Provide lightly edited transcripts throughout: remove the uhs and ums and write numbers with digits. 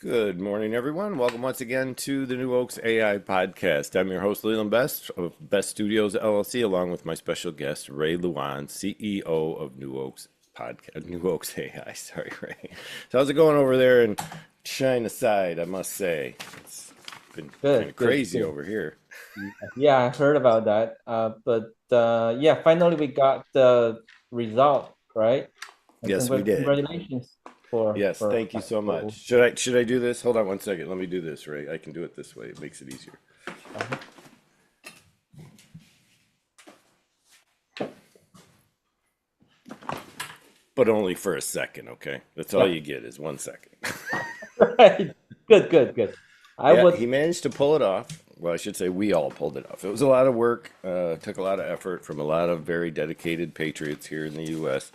Good morning, everyone. Welcome once again to the NewOaks AI Podcast. I'm your host, Leland Best of Best Studios LLC, along with my special guest, Ray Luan, CEO of NewOaks Podcast, NewOaks AI. Sorry, Ray. So how's it going over there in China side, I must say? It's been kind Good, of good, crazy good. over here. Yeah, I heard about that. But yeah, finally we got the result, right? And Yes, we did. congratulations for Yes, for thank you that. so much. Should I do this? Hold on one second. Let me do this, Ray. I can do it this way. It makes it easier. Uh-huh. But only for a second, okay? That's all Yeah, you get is 1 second. right. Good, good, good. I Yeah, would, he managed to pull it off. Well, I should say we all pulled it off. It was a lot of work, took a lot of effort from a lot of very dedicated patriots here in the U.S.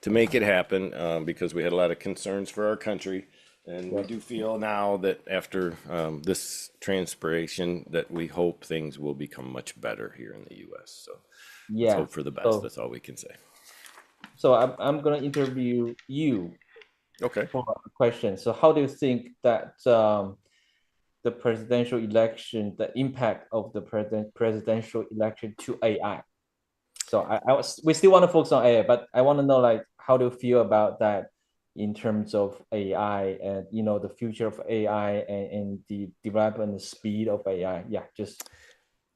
to make it happen because we had a lot of concerns for our country. And we yeah, do feel now that after this transpiration that we hope things will become much better here in the U.S. So let's yeah. hope for the best. So, That's all we can say. so I'm gonna interview you Okay. for a question. So, how do you think that the presidential election, the impact of the presidential election to AI? So we still want to focus on AI, but I want to know like how do you feel about that in terms of AI and the future of AI and the development speed of AI. Yeah, just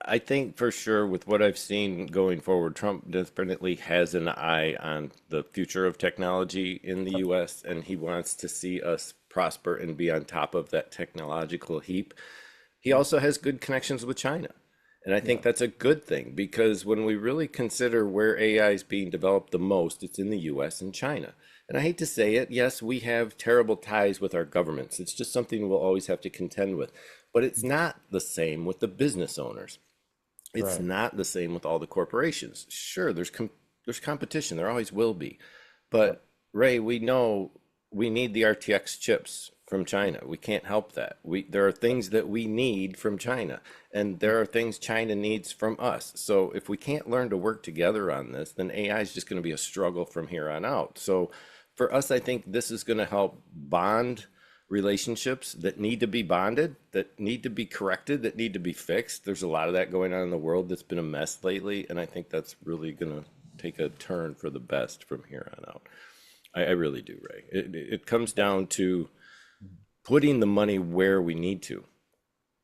I think for sure with what I've seen going forward, Trump definitely has an eye on the future of technology in the US, and he wants to see us prosper and be on top of that technological heap. He yeah, also has good connections with China. And I think yeah, that's a good thing because when we really consider where AI is being developed the most, it's in the US and China. And I hate to say it, yes, we have terrible ties with our governments. It's just something we'll always have to contend with. But it's not the same with the business owners. It's right. not the same with all the corporations. Sure, there's competition. There always will be. Yep. But Ray, we know we need the RTX chips from China. We can't help that. There are things that we need from China, and there are things China needs from us. So if we can't learn to work together on this, then AI is just going to be a struggle from here on out. So for us, I think this is going to help bond relationships that need to be bonded, that need to be corrected, that need to be fixed. There's a lot of that going on in the world that's been a mess lately, and I think that's really going to take a turn for the best from here on out. I really do, Ray. It comes down to putting the money where we need to.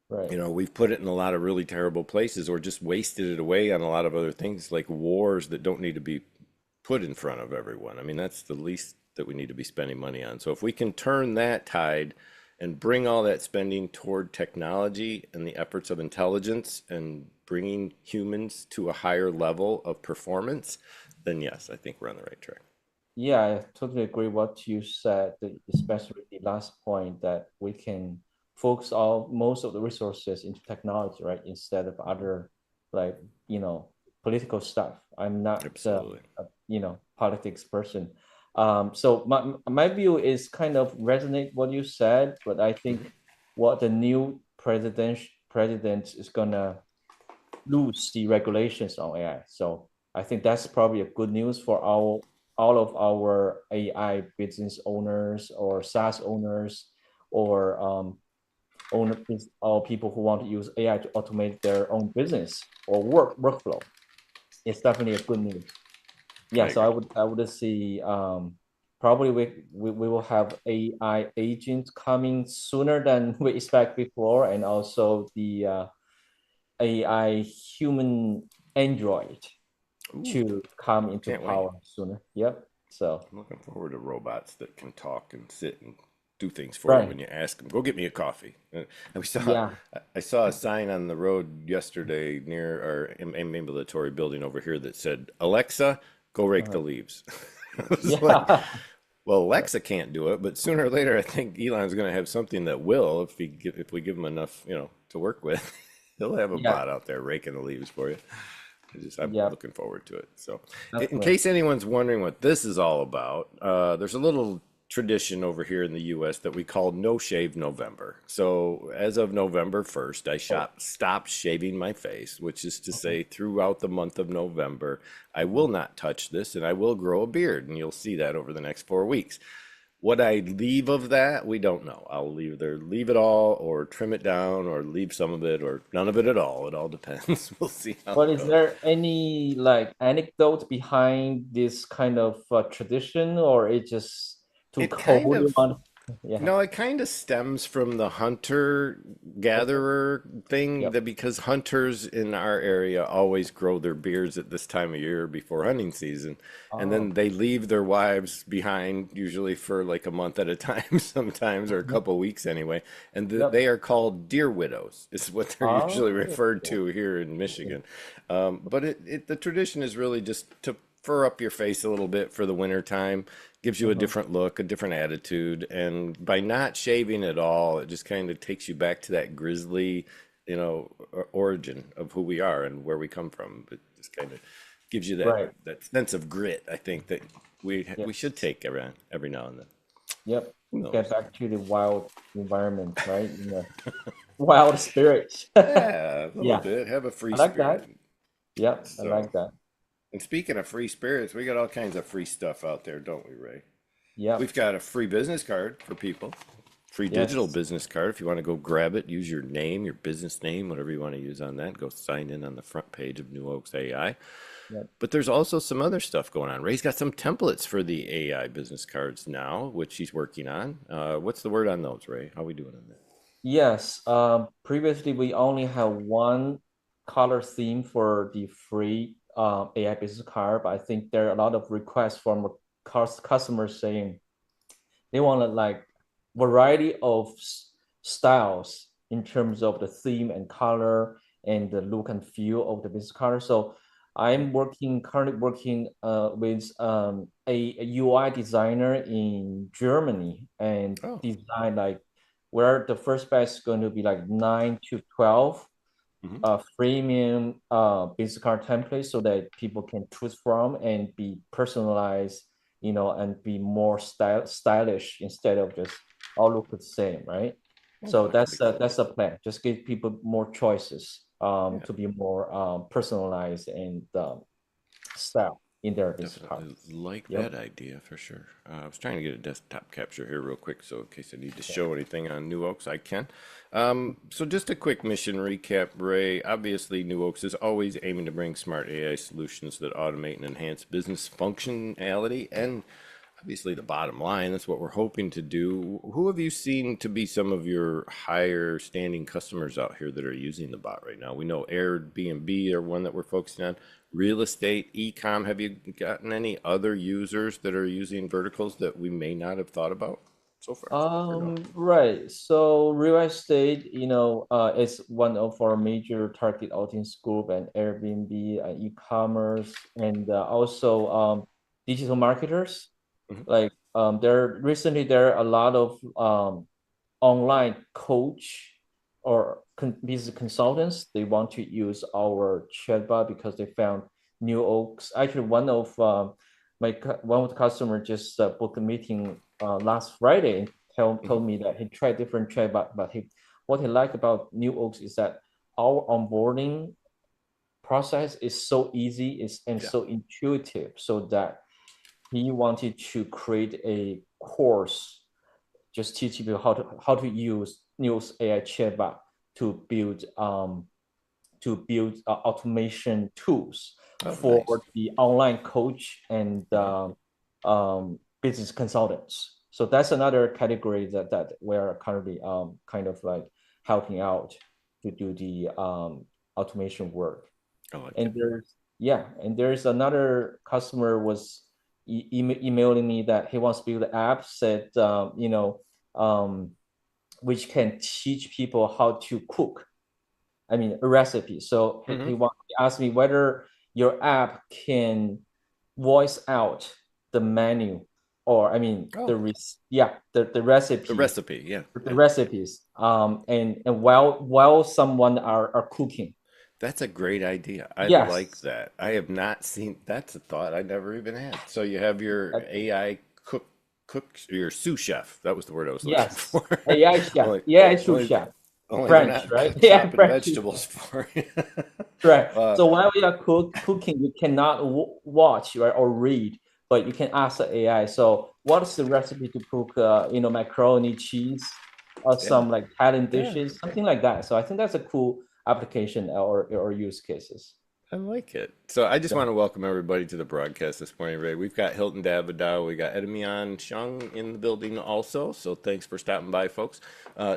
Right. We've put it in a lot of really terrible places or just wasted it away on a lot of other things like wars that don't need to be put in front of everyone. I mean, that's the least that we need to be spending money on. So if we can turn that tide and bring all that spending toward technology and the efforts of intelligence and bringing humans to a higher level of performance, then yes, I think we're on the right track. Yeah, I totally agree what you said, especially the last point that we can focus all most of the resources into technology, right, instead of other like political stuff. I'm not Absolutely. politics person. So my view is kind of resonate what you said, but I Mhm. think what the new president is gonna lose the regulations on AI. So I think that's probably a good news for all of our AI business owners or SaaS owners or or people who want to use AI to automate their own business or workflow. It's definitely a good news. I Yeah, so agree. I would see probably we will have AI agents coming sooner than we expect before, and also the AI human android Ooh, to come into can't wait. power sooner. Yep. So I'm looking forward to robots that can talk and sit and do things for you right. when you ask them. Go get me a coffee. And we saw, Yeah. I saw a sign on the road yesterday near our ambulatory building over here that said, "Alexa, go rake the Uh, leaves." I was like, yeah. well, Yeah. Alexa can't do it, but sooner or later, I think Elon's going to have something that will, if we give him enough, to work with. He'll have a Yeah. bot out there raking the leaves for you. I'm Yeah. looking forward to it. So, in Definitely. case anyone's wondering what this is all about, there's a little tradition over here in the U.S. that we call No Shave November. So, as of November 1st, Oh, stopped shaving my face, which is to okay. say, throughout the month of November, I will not touch this and I will grow a beard, and you'll see that over the next 4 weeks. What I leave of that, we don't know. I'll either leave it all or trim it down or leave some of it or none of it at all. It all depends. We'll see how But it is goes. there any like anecdote behind this kind of tradition, or it just to It kind hold of on? Yeah. No, it kind of stems from the hunter Okay. gatherer thing Yep. that because hunters in our area always grow their beards at this time of year before hunting season, and Oh. then they leave their wives behind usually for like a month at a time sometimes or a Yep. couple weeks anyway, and Yep. they are called deer widows is what they're usually Oh. referred to here in Michigan. But the tradition is really just to fur up your face a little bit for the winter time, gives you a Mhm. different look, a different attitude. And by not shaving at all, it just kind of takes you back to that grizzly, origin of who we are and where we come from. It just kind of gives you that Right. that sense of grit, I think, that we should Yes. take every now and then. Yep. Who Get knows? back to the wild environment, right? Wild spirit. Yeah, a little Yeah. bit. Have a I free like that. spirit. Yep. I So, like that. and speaking of free spirits, we got all kinds of free stuff out there, don't we, Ray? Yep. We've got a free business card for people. Free digital Yes. business card. If you want to go grab it, use your name, your business name, whatever you want to use on that. Go sign in on the front page of New Oaks AI. Yep. But there's also some other stuff going on. Ray's got some templates for the AI business cards now, which he's working on. What's the word on those, Ray? How are we doing on that? Yes. Previously we only have one color theme for the free AI business card, but I think there are a lot of requests from customers saying they want a like variety of styles in terms of the theme and color and the look and feel of the business card. So I'm currently working with a UI designer in Germany and Oh, design like where the first batch is going to be like 9 to 12 hmm, freemium business card templates so that people can choose from and be personalized, and be more stylish instead of just all look the same, right? oh, So that could be cool. that's a plan. Just give people more choices Yeah. to be more personalized and style in their business card. Definitely like Yep. that idea for sure. I was trying to get a desktop capture here real quick, so in case I need to Yeah. show anything on New Oaks, I can. So just a quick mission recap, Ray. Obviously, New Oaks is always aiming to bring smart AI solutions that automate and enhance business functionality and obviously the bottom line. That's what we're hoping to do. Who have you seen to be some of your higher standing customers out here that are using the bot right now? We know Airbnb are one that we're focusing on. Real estate, e-com. Have you gotten any other users that are using verticals that we may not have thought about so far? Or no? Right. So real estate, is one of our major target audience group and Airbnb, e-commerce, and also digital marketers. Hmm. Like there are a lot of online coach or business consultants. They want to use our chatbot because they found New Oaks. Actually, one of the customer just booked a meeting last Friday and Hmm. told me that he tried different chatbot, but what he liked about New Oaks is that our onboarding process is so easy and Yeah. so intuitive, so that he wanted to create a course just teach people how to use News AI chatbot to build automation tools Oh, for nice. the online coach and Yeah. business consultants. So that's another category that we're currently kind of like helping out to do the automation work. I like it. And there's another customer was emailing me that he wants to build an app said um, which can teach people how to cook. I mean, a recipe. So Hmm. he asked me whether your app can voice out the menu, or I mean Oh, the the recipe, recipe. Yeah. the recipes and while someone are cooking. That's a great idea. I like Yes. that. I have not seen, that's a thought I never even had. So you have your AI your sous chef. That was the word I was looking Yes. for. AI chef. Only, AI sous only, chef. only they're French, not right? Yeah, chopping French sous chef. vegetables for you. Right. Uh, So while we are cooking, you cannot watch, right, or read but you can ask the AI. So what's the recipe to cook, macaroni, cheese, or Yeah. some like Italian Yeah. dishes, something like that. So I think that's a cool application or use cases. I like it. So I just Yeah. want to welcome everybody to the broadcast this morning, Ray. We've got Hilton Davidow, we got Edemian Shung in the building also. So thanks for stopping by, folks.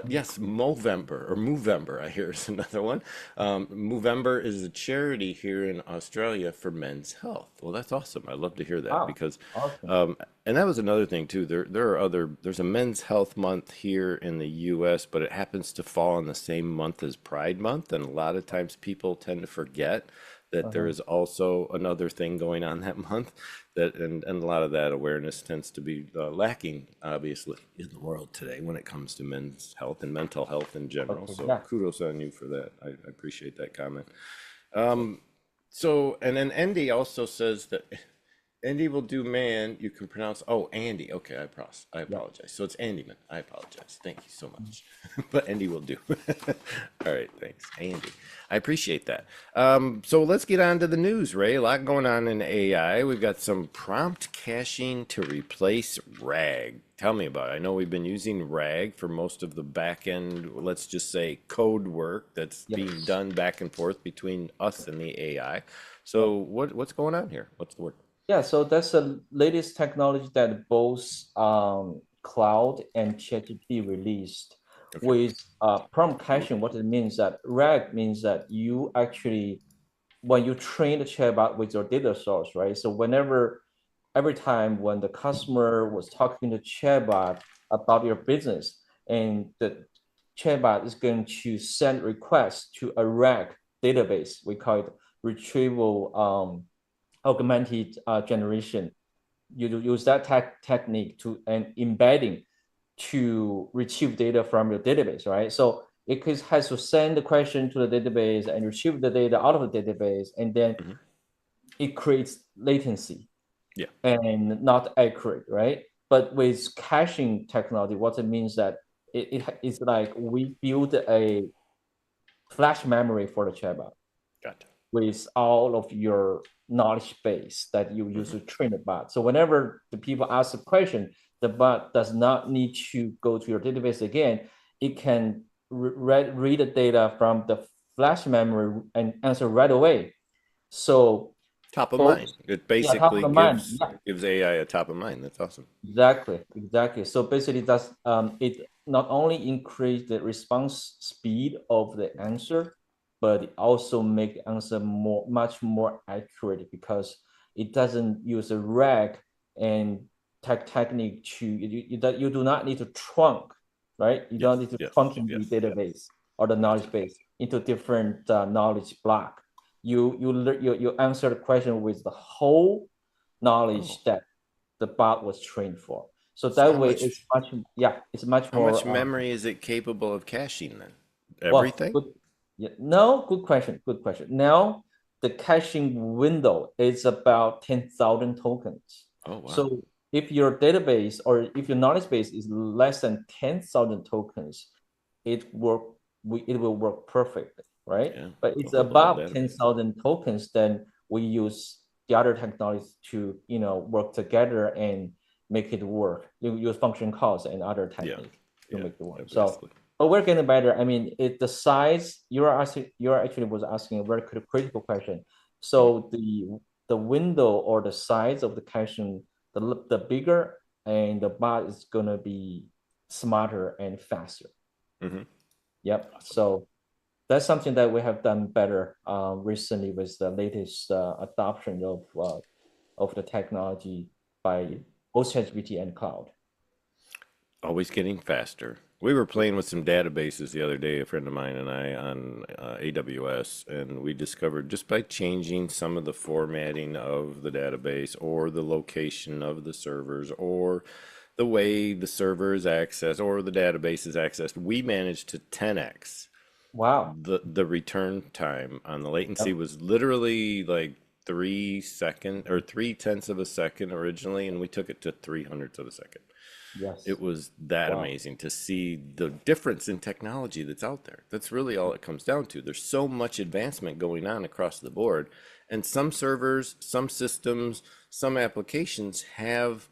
Yes, Movember, I hear is another one. Movember is a charity here in Australia for men's health. Well, that's awesome. I love to hear that Wow. because, Awesome. and that was another thing too. There's a Men's Health Month here in the U.S., but it happens to fall in the same month as Pride Month, and a lot of times people tend to forget that there Uh-huh. is also another thing going on that month and a lot of that awareness tends to be lacking obviously in the world today when it comes to men's health and mental health in general, Okay. so Yeah. kudos on you for that. I appreciate that comment. So and then Andy also says that Andy will do man. You can pronounce. Oh, Andy. Okay, I Yeah. apologize. So it's Andyman. I apologize. Thank you so much. But Andy will do. All right, thanks, Andy. I appreciate that. So let's get on to the news, Ray. A lot going on in AI. We've got some prompt caching to replace RAG. Tell me about it. I know we've been using RAG for most of the back end, let's just say code work that's being Yes. done back and forth between us and the AI. Yeah. So what's going on here? What's the word? Yeah, so that's the latest technology that both Cloud and ChatGPT released Okay. with prompt caching. What it means that RAG means that you actually, when you train the chatbot with your data source, right? So every time when the customer was talking to chatbot about your business, and the chatbot is going to send requests to a RAG database, we call it retrieval augmented generation. You use that technique to an embedding to retrieve data from your database, right? So has to send the question to the database and retrieve the data out of the database, and then Hmm. it creates latency Yeah. and not accurate, right? But with caching technology, what it means that it's like we build a flash memory for the chatbot Gotcha. with all of your knowledge base that you use Hmm. to train the bot. So whenever the people ask a question, the bot does not need to go to your database again. It can read the data from the flash memory and answer right away. So Top of both, mind. It yeah, top of basically the mind. gives Yeah, gives AI a top of mind. That's awesome. exactly. So basically, that's it not only increase the response speed of the answer, but it also make the answer much more accurate because it doesn't use a rag and technique to you do not need to trunk, right? You don't Yes. need to Yes. trunking the Yes. database or the Gotcha. knowledge base into different knowledge block. You answer the question with the whole Oh, knowledge that the bot was trained for. So so that way it's it's much how much more memory is it capable of caching then? well, Everything? good. Yeah, no, good question. Good question. Now the caching window is about 10,000 tokens. Oh, wow. So if your database or if your knowledge base is less than 10,000 tokens, it work it will work perfectly, right? Yeah. But It'll it's hold the whole above database. 10,000 tokens, then we use the other technologies to work together and make it work. You use function calls and other Yeah. technique to Yeah. make it work. So Obviously. but we're getting better. I mean, the size you're actually was asking a very critical question. Hmm. So the window or the size of the caching, the bigger, and the bot is gonna be smarter and faster. Hmm. Yep. Awesome. So that's something that we have done better recently with the latest adoption of the technology by both ChatGPT and cloud. Always getting faster. We were playing with some databases the other day, a friend of mine and I, on AWS, and we discovered just by changing some of the formatting of the database or the location of the servers or the way the server is accessed or the database is accessed, we managed to 10x Wow. the return time on the latency Yep. was literally like 3 second or 3/10 of a second originally, and we took it to 300ths of a second. Yes. It was that Wow. amazing to see the difference in technology that's out there. That's really all it comes down to. There's so much advancement going on across the board, And some servers, some systems, some applications have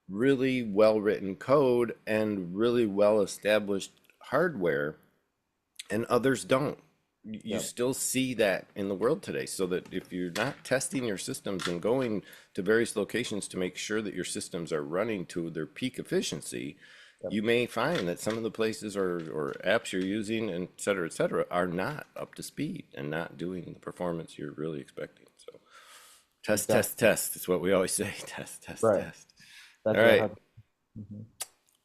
really well written code and really well established hardware, and others don't. You Yeah, still see that in the world today. So that if you're not testing your systems and going to various locations to make sure that your systems are running to their peak efficiency, yeah, you may find that some of the places or apps you're using, and et cetera, are not up to speed and not doing the performance you're really expecting. So test, exactly. test, test. It's what we always say. Test, test, Right. test. All That's what right. happened. Mhm.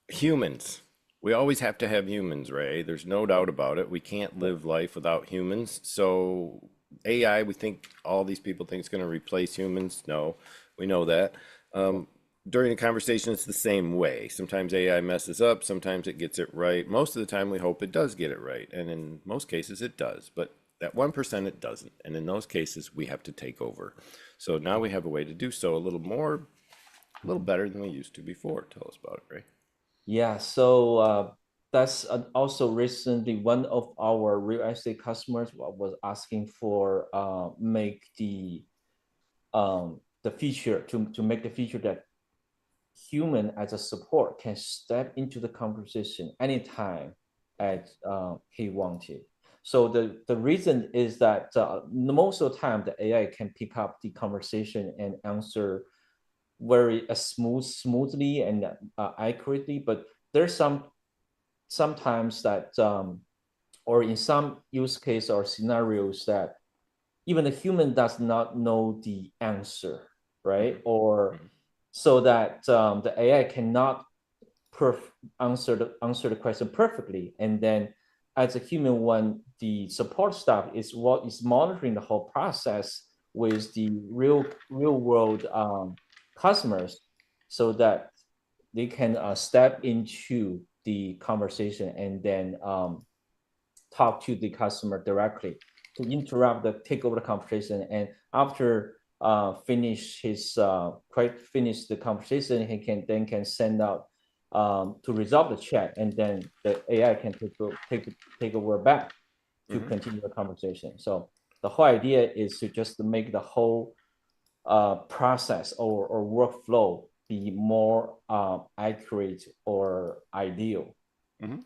Humans. We always have to have humans, Ray. There's no doubt about it. We can't live life without humans. So AI, we think all these people think it's going to replace humans. No, we know that. Yeah. During a conversation, it's the same way. Sometimes AI messes up, sometimes it gets it right. Most of the time, we hope it does get it right. And in most cases, it does. But that 1%, it doesn't. And in those cases, we have to take over. So now we have a way to do so a little more, a little Mhm. better than we used to before. Tell us about it, Ray. Yeah, so that's also recently one of our real estate customers was asking for make the feature to make the feature that human as a support can step into the conversation anytime as he wanted. So the reason is that most of the time the AI can pick up the conversation and answer very smoothly and accurately, but there's sometimes that or in some use case or scenarios that even the human does not know the answer, right? Or Hmm. so that the AI cannot answer the question perfectly, and then as a human one, the support staff is what is monitoring the whole process with the real world customers, so that they can step into the conversation and then talk to the customer directly to interrupt the take over the conversation. And after finish the conversation, he can send out to resolve the chat, and then the AI can take over back to Hmm. continue the conversation. So the whole idea is to just make the whole process or workflow be more accurate or ideal. Hmm.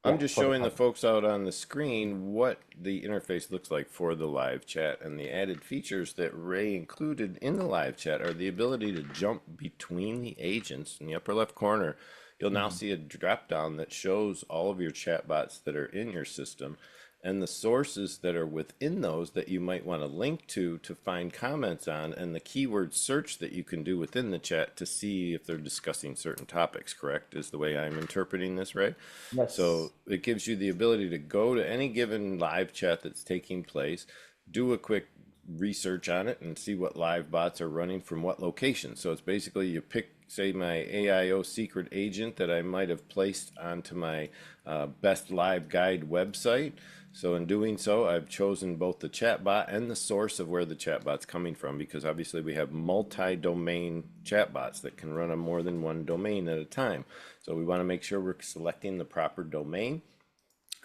I'm Yeah, just for the showing the customer. folks out on the screen what the interface looks like for the live chat, and the added features that Ray included in the live chat are the ability to jump between the agents. In the upper left corner, you'll now Mhm. see a drop down that shows all of your chatbots that are in your system and the sources that are within those that you might want to link to find comments on, and the keyword search that you can do within the chat to see if they're discussing certain topics. Correct, is the way I'm interpreting this, right? So Yes. it gives you the ability to go to any given live chat that's taking place, do a quick research on it, and see what live bots are running from what location. So it's basically you pick, say, my AIO secret agent that I might have placed onto my best live guide website. So in doing so, I've chosen both the chatbot and the source of where the chatbot's coming from, because obviously we have multi-domain chatbots that can run on more than one domain at a time. So we want to make sure we're selecting the proper domain,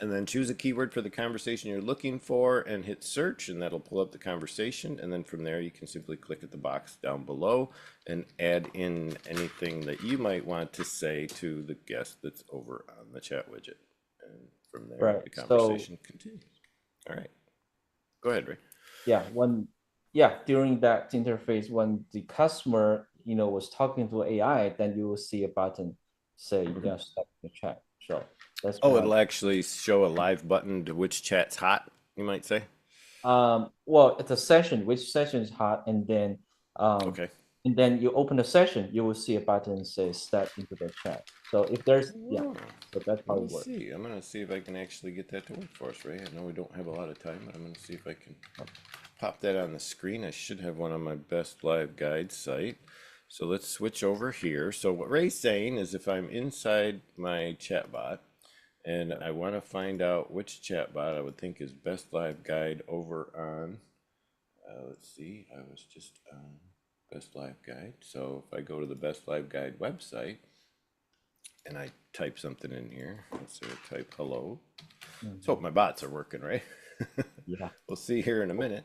and then choose a keyword for the conversation you're looking for and hit search, and that'll pull up the conversation. And then from there, you can simply click at the box down below and add in anything that you might want to say to the guest that's over on the chat widget. And from there, Right. the So conversation continues. All right. Go ahead, Ray. yeah, during that interface, when the customer, was talking to AI, then you will see a button say, start the chat. So that's Oh, what. it'll actually show a live button to which chat's hot, you might say. Well, it's a session, which session is hot, um, Okay. and then you open the session, you will see a button say step into the chat. So if there's, yeah, Oh, so that's how let it me works. see. I'm gonna see if I can actually get that to work for us, Ray. I know we don't have a lot of time, but I'm gonna see if I can pop that on the screen. I should have one on my best live guide site. So let's switch over here. So what Ray's saying is if I'm inside my chatbot and I want to find out which chatbot I would think is best live guide over on, let's see, I was just on best live guide. So if I go to the best live guide website and I type something in here, let's say I type hello. Let's hope Mhm. my bots are working, right? Yeah. We'll see here in a minute.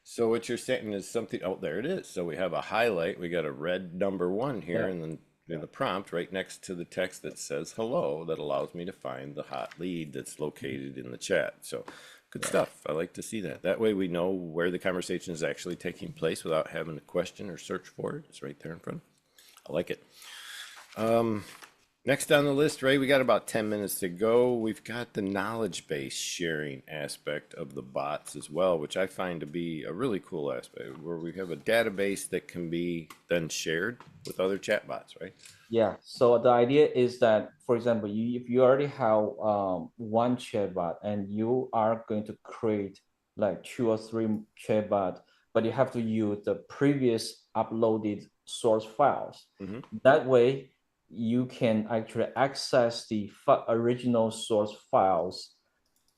So what you're saying is something, oh, there it is. So we have a highlight. We got a red number one here Yeah. and then in the prompt right next to the text that says hello that allows me to find the hot lead that's located in the chat. So good Yeah. stuff. I like to see that. That way we know where the conversation is actually taking place without having to question or search for it. It's right there in front. I like it. Next on the list, Ray, we got about 10 minutes to go. We've got the knowledge base sharing aspect of the bots as well, which I find to be a really cool aspect where we have a database that can be then shared with other chatbots, right? Yeah. So the idea is that, for example, if you already have one chatbot and you are going to create like two or three chatbot, but you have to use the previous uploaded source files. Mm-hmm. That way, you can actually access the original source files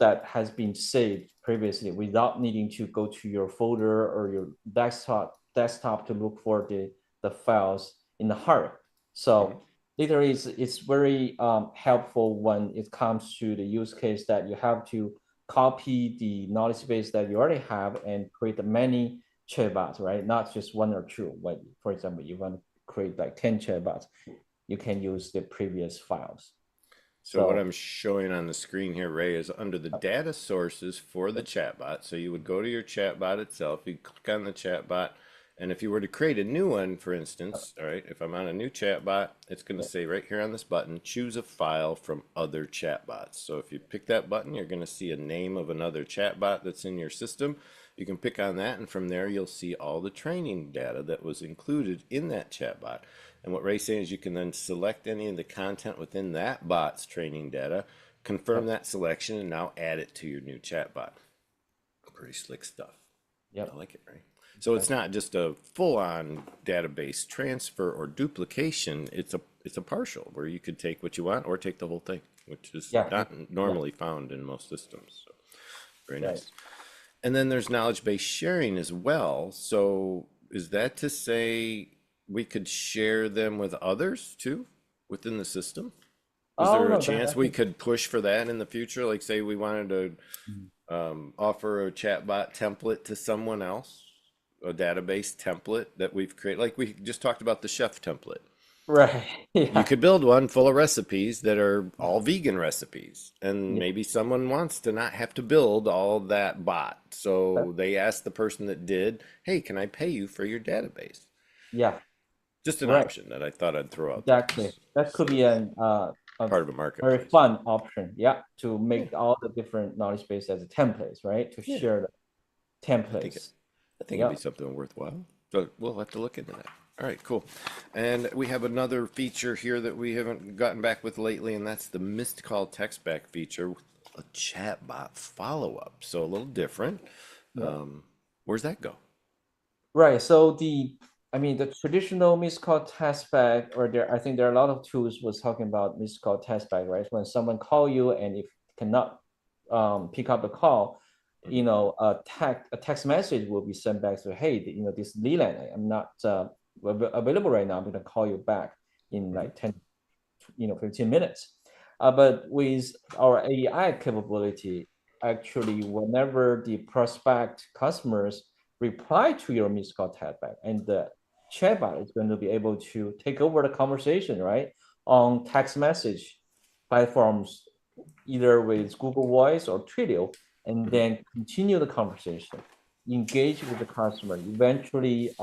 that has been saved previously without needing to go to your folder or your desktop to look for the files in a hurry. Mm-hmm. So literally, it's very helpful when it comes to the use case that you have to copy the knowledge base that you already have and create many chatbots, right? Not just one or two. When, for example, you want to create like 10 chatbots, you can use the previous files. So what So I'm showing on the screen here, Ray, is under the uh, data sources for the chatbot. So you would go to your chatbot itself, you click on the chatbot, and if you were to create a new one, for instance, all right, if I'm on a new chatbot, it's going to yeah, say right here on this button, choose a file from other chatbots. So if you pick that button, you're going to see a name of another chatbot that's in your system. You can pick on that, and from there, you'll see all the training data that was included in that chatbot. And what Ray's saying is you can then select any of the content within that bot's training data, confirm yep, that selection, and now add it to your new chatbot. Pretty slick stuff. I yep, like it, Ray. So it's exactly. not just a full-on database transfer or duplication. It's a partial where you could take what you want or take the whole thing, which is Yeah, not yeah, normally found in most systems. So very right. nice. And then there's knowledge base sharing as well. So is that to say we could share them with others too within the system? Is Oh there a no, chance that we could push for that in the future? Like say we wanted to offer a chatbot template to someone else, a database template that we've created. Like we just talked about the chef template. right. You Yeah, could build one full of recipes that are all vegan recipes. And yeah, maybe someone wants to not have to build all that bot. that, So they ask the person that did, hey, can I pay you for your database? yeah, Just an right. option that I thought I'd throw out there. Exactly. That could So be a part of a very marketplace. fun option. Yeah, to Yeah. make all the different knowledge base as a templates, right? To Yeah. share the I think it, templates. I think it'd be Yeah. something worthwhile. So we'll have to look into that. All right, cool. And we have another feature here that we haven't gotten back with lately, and that's the missed call text back feature with a chatbot follow up. So a little different. Yeah. Um, where's that go? Right. So I mean, the traditional missed call testback, or I think there are a lot of tools was talking about missed call testback, right? When someone call you and if cannot pick up the call, Hmm. a text message will be sent back to, hey, this Leland, I'm not available right now. I'm going to call you back in Hmm. like 10, 15 minutes. But with our AI capability, actually, whenever the prospect customers reply to your missed call chatbot, and the chatbot is going to be able to take over the conversation, right, on text message platforms, either with Google Voice or Twilio, and Hmm. then continue the conversation, engage with the customer, eventually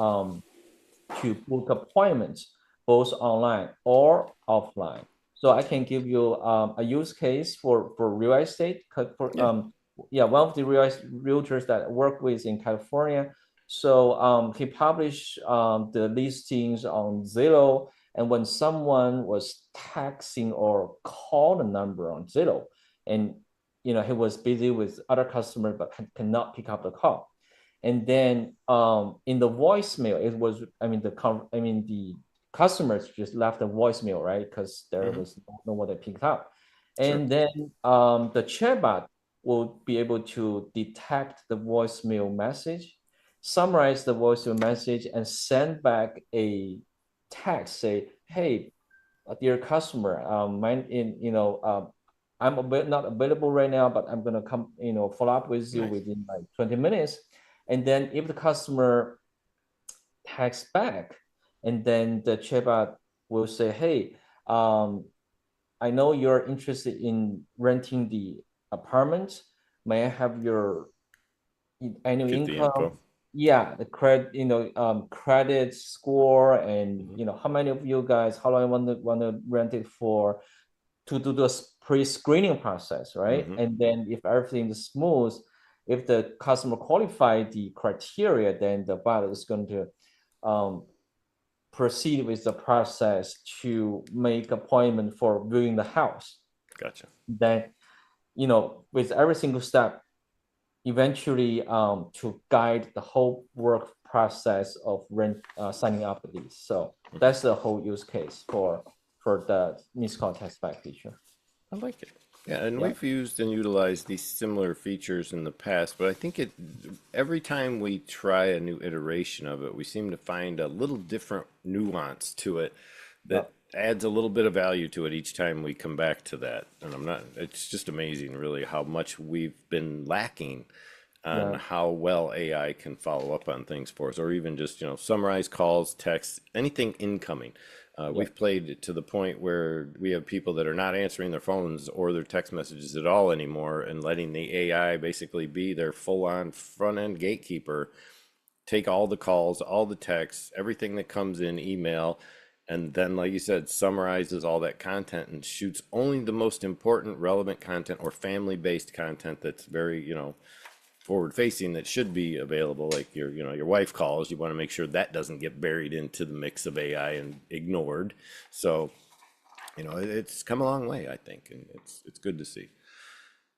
to book appointments both online or offline. So I can give you a use case for real estate. For Yeah. yeah, one of the realtors that I work with in California. So he published the listings on Zillow, and when someone was texting or called a number on Zillow, and he was busy with other customers but cannot pick up the call, and then in the voicemail, it was, the customers just left a voicemail, right? Because there Hmm. was no one that picked up. Sure. And then the chatbot will be able to detect the voicemail message, summarize the voicemail message, and send back a text, say, hey, dear customer, I'm not available right now, but I'm gonna come, follow up with you Nice. within like 20 minutes. And then if the customer texts back, and then the chatbot will say, hey, I know you're interested in renting the apartment. May I have your annual Get the income? info. Yeah, the credit, credit score, and Hmm. how many of you guys, how long you want to rent it for, to do this pre-screening process, right? Hmm. And then if everything is smooth, if the customer qualify the criteria, then the bot is going to um, proceed with the process to make appointment for viewing the house. Gotcha. Then, with every single step, eventually to guide the whole work process of rent signing up the lease. So Hmm. that's the whole use case for the missed call text back feature. I like it. Yeah, and Yeah. we've used and utilized these similar features in the past, but I think every time we try a new iteration of it, we seem to find a little different nuance to it Yeah. that adds a little bit of value to it each time we come back to that. And it's just amazing really how much we've been lacking on Yeah. how well AI can follow up on things for us, or even just, summarize calls, texts, anything incoming. Yeah. We've played it to the point where we have people that are not answering their phones or their text messages at all anymore, and letting the AI basically be their full-on front-end gatekeeper, take all the calls, all the texts, everything that comes in email, and then, like you said, summarizes all that content and shoots only the most important, relevant content or family-based content that's very, forward facing, that should be available. Like your wife calls, you want to make sure that doesn't get buried into the mix of AI and ignored. So it's come a long way, I think, and it's good to see.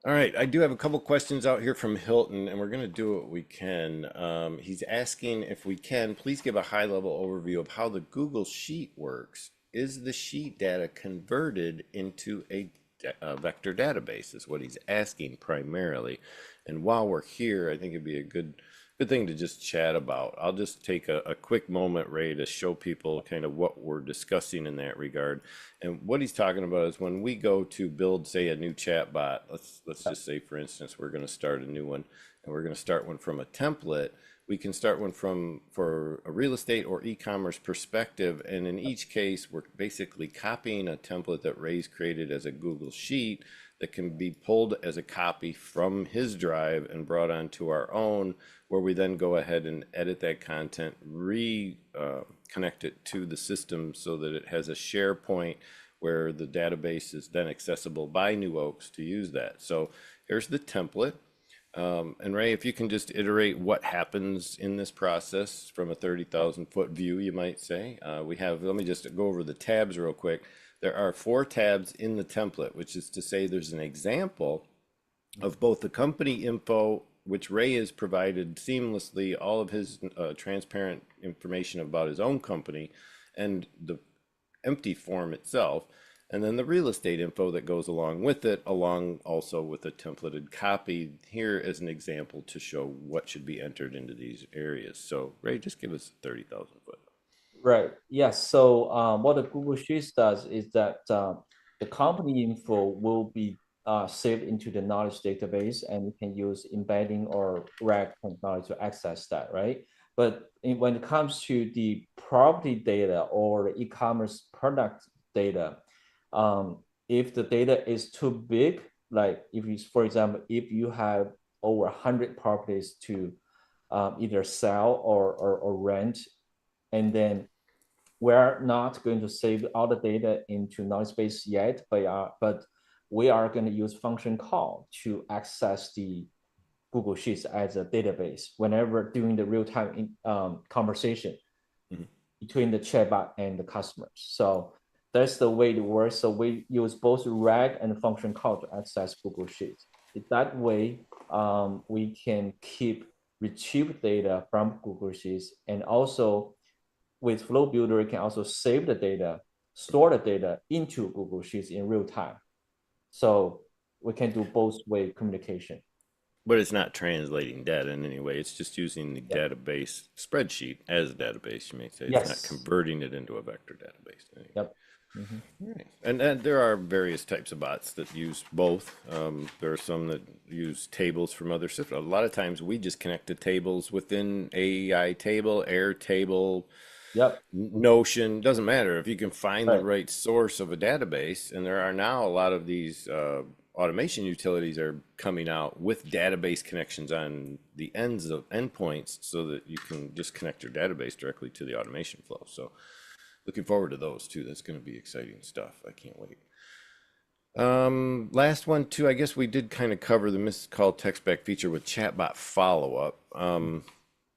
All right, I do have a couple questions out here from Hilton, and we're going to do what we can. He's asking if we can please give a high level overview of how the Google Sheet works. Is the sheet data converted into a vector database? Is what he's asking primarily. And while we're here, I think it'd be a good thing to just chat about. I'll just take a quick moment, Ray, to show people kind of what we're discussing in that regard. And what he's talking about is when we go to build, say, a new chat bot, let's just say, for instance, we're going to start a new one, and we're going to start one from a template. We can start one for a real estate or e-commerce perspective, and in each case, we're basically copying a template that Ray's created as a Google Sheet that can be pulled as a copy from his drive and brought onto our own, where we then go ahead and edit that content, connect it to the system so that it has a share point where the database is then accessible by NewOaks to use that. So here's the template. And Ray, if you can just iterate what happens in this process from a 30,000 foot view, you might say. Let me just go over the tabs real quick. There are 4 tabs in the template, which is to say there's an example of both the company info, which Ray has provided seamlessly, all of his transparent information about his own company, and the empty form itself, and then the real estate info that goes along with it, along also with a templated copy here as an example to show what should be entered into these areas. So Ray, just give us 30,000 foot. Right. Yes. So what the Google Sheets does is that the company info will be saved into the knowledge database, and you can use embedding or RAG technology to access that, right? But when it comes to the property data or e-commerce product data, if the data is too big, like if you, for example, if you have over 100 properties to either sell or rent, and then we're not going to save all the data into knowledge base yet, but we are going to use function call to access the Google Sheets as a database whenever during the real-time conversation Mhm. between the chatbot and the customers. So that's the way it works. So we use both RAG and function call to access Google Sheets. That way, we can keep retrieve data from Google Sheets, and also with Flow Builder, you can also save the data, store the data into Google Sheets in real time. So we can do both way communication But it's not translating data in any way. It's just using the Yep. database spreadsheet as a database, you may say. It's not Yes. converting it into a vector database. Yep. Hmm. Right. And there are various types of bots that use both. There are some that use tables from other systems. A lot of times we just connect to tables within AI table, Airtable, Yep. Notion. Doesn't matter if you can find the Right. right source of a database. And there are now a lot of these automation utilities are coming out with database connections on the ends of endpoints so that you can just connect your database directly to the automation flow. So looking forward to those too. That's going to be exciting stuff. I can't wait. Last one too. I guess we did kind of cover the missed call text back feature with chatbot follow up.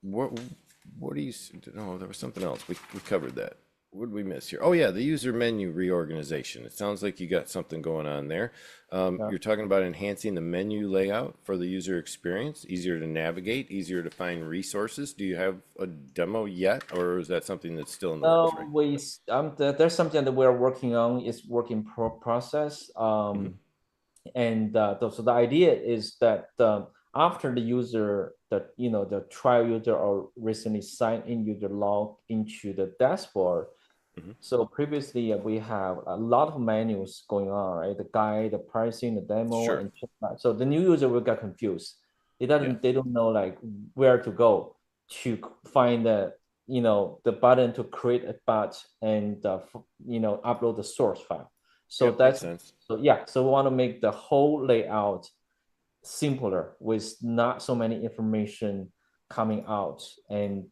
What what do you? No, there was something else. We covered that. What did we miss here? Oh yeah, the user menu reorganization. It sounds like you got something going on there. Yeah. You're talking about enhancing the menu layout for the user experience, easier to navigate, easier to find resources. Do you have a demo yet, or is that something that's still in the works right No, there's something that we're working on. It's work in process. now? And so the idea is that after the user, the trial user or recently signed in user log into the dashboard. Hmm. So previously we have a lot of menus going on, right? The guide, the pricing, the demo, Sure. and checkout. So the new user will get confused. Yeah. They don't know like where to go to find the button to create a bot and upload the source file. So Yep. Makes that's sense. so yeah. So we want to make the whole layout simpler with not so many information coming out and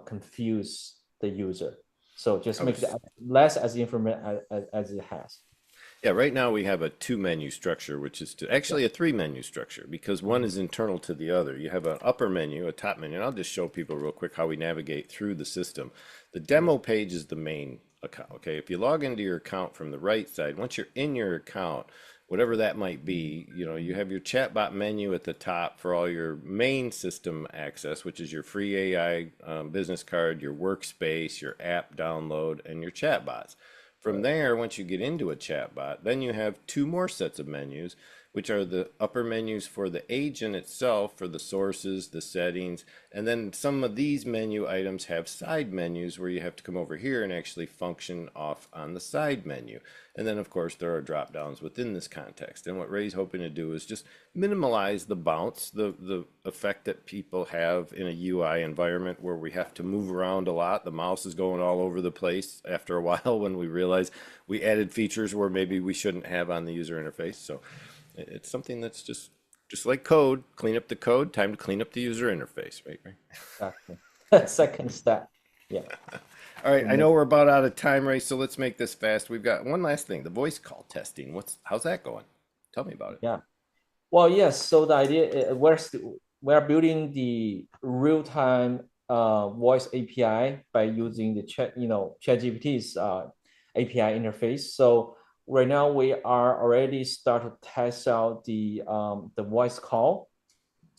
confuse the user. So just I make it was less as information as it has. Yeah, right now we have a two menu structure, which is Yeah. actually a three menu structure because one Mhm. is internal to the other. You have an upper menu, a top menu, and I'll just show people real quick how we navigate through the system. The Yeah. demo page is the main account. Okay, if you log into your account from the right side, once you're in your account, whatever that might be, you have your chatbot menu at the top for all your main system access, which is your free AI business card, your workspace, your app download, and your chatbots. From Right. there, once you get into a chatbot, then you have two more sets of menus, which are the upper menus for the agent itself, for the sources, the settings, and then some of these menu items have side menus where you have to come over here and actually function off on the side menu. And then, of course, there are drop downs within this context. And what Ray's hoping to do is just minimize the bounce, the effect that people have in a UI environment where we have to move around a lot. The mouse is going all over the place after a while when we realize we added features where maybe we shouldn't have on the user interface. So it's something that's just like code, clean up the code, time to clean up the user interface, right? Right. Exactly. Second step. Yeah. All right, To I make know we're about out of time, Ray, so let's make this fast. We've got one last thing, the voice call testing. How's that going? Tell me about it. yeah. Well, yes. So the idea we're building the real-time voice API by using the ChatGPT's API interface. So right now we are already start to test out the voice call.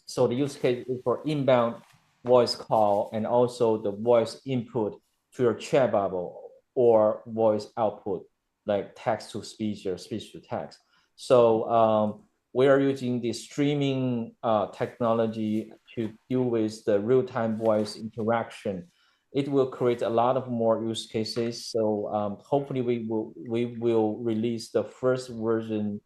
So the use case is for inbound voice call and also the voice input to your chat bubble or voice output like text to speech or speech to text. So we are using the streaming technology to deal with the real-time voice interaction. It will create a lot of more use cases. So hopefully we will release the first version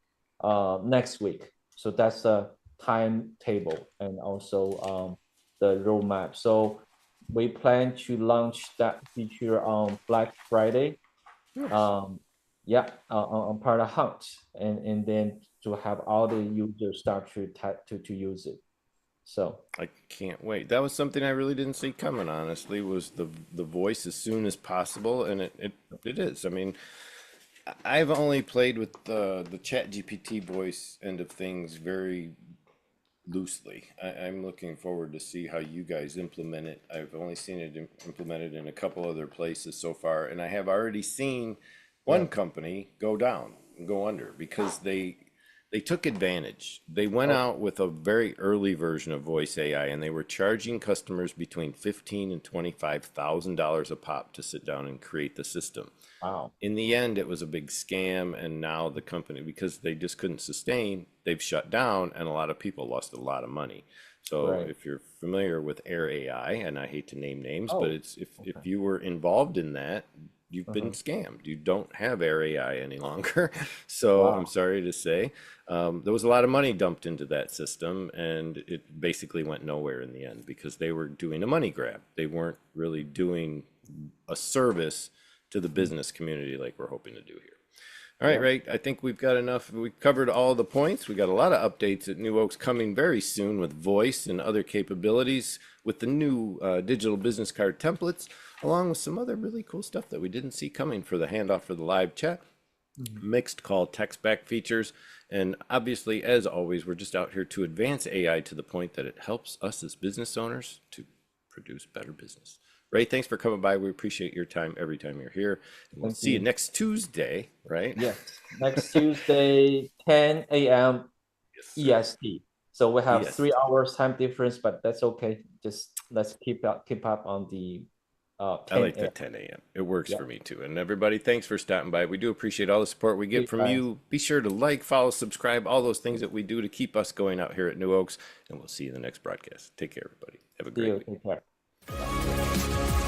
next week. So that's the timetable and also the roadmap. So we plan to launch that feature on Black Friday. Nice. Um, yeah, on part of Hunt, and then to have all the users start to use it. So I can't wait. That was something I really didn't see coming, honestly, was the voice as soon as possible, and it is. I mean, I've only played with the Chat GPT voice end of things very loosely. I'm looking forward to see how you guys implement it. I've only seen it implemented in a couple other places so far, and I have already seen yeah, one company go down and go under because They took advantage. They went Oh, out with a very early version of voice AI, and they were charging customers between $15 and $25,000 a pop to sit down and create the system. wow. In the end, it was a big scam, and now the company, because they just couldn't sustain, they've shut down, and a lot of people lost a lot of money. So Right. if you're familiar with Air AI, and I hate to name names, but Oh, it's if okay. you were involved in that, you've been Uh-huh. scammed. You don't have Air AI any longer. So I'm Wow. sorry to say, there was a lot of money dumped into that system, and it basically went nowhere in the end because they were doing a money grab. They weren't really doing a service to the Mm. business community like we're hoping to do here. All right, Yep. Ray, I think we've got enough. We covered all the points. We got a lot of updates at New Oaks coming very soon with voice and other capabilities with the new digital business card templates, along with some other really cool stuff that we didn't see coming for the handoff for the live chat, Mhm. mixed call text back features. And obviously, as always, we're just out here to advance AI to the point that it helps us as business owners to produce better business. Ray, thanks for coming by. We appreciate your time every time you're here. And we'll Thank see you you. next Tuesday, right? Yes. Next Tuesday, 10 a.m. Yes, sir. EST. So we have three EST. hours time difference, but that's okay. Just let's keep up on the I like 10 the a.m. 10 a.m. It works Yeah. for me too. And everybody, thanks for stopping by. We do appreciate all the support we get You from guys. you. Be sure to like, follow, subscribe, all those things that we do to keep us going out here at New Oaks. And we'll see you in the next broadcast. Take care, everybody. Have a See great you. week. Take care. Bye.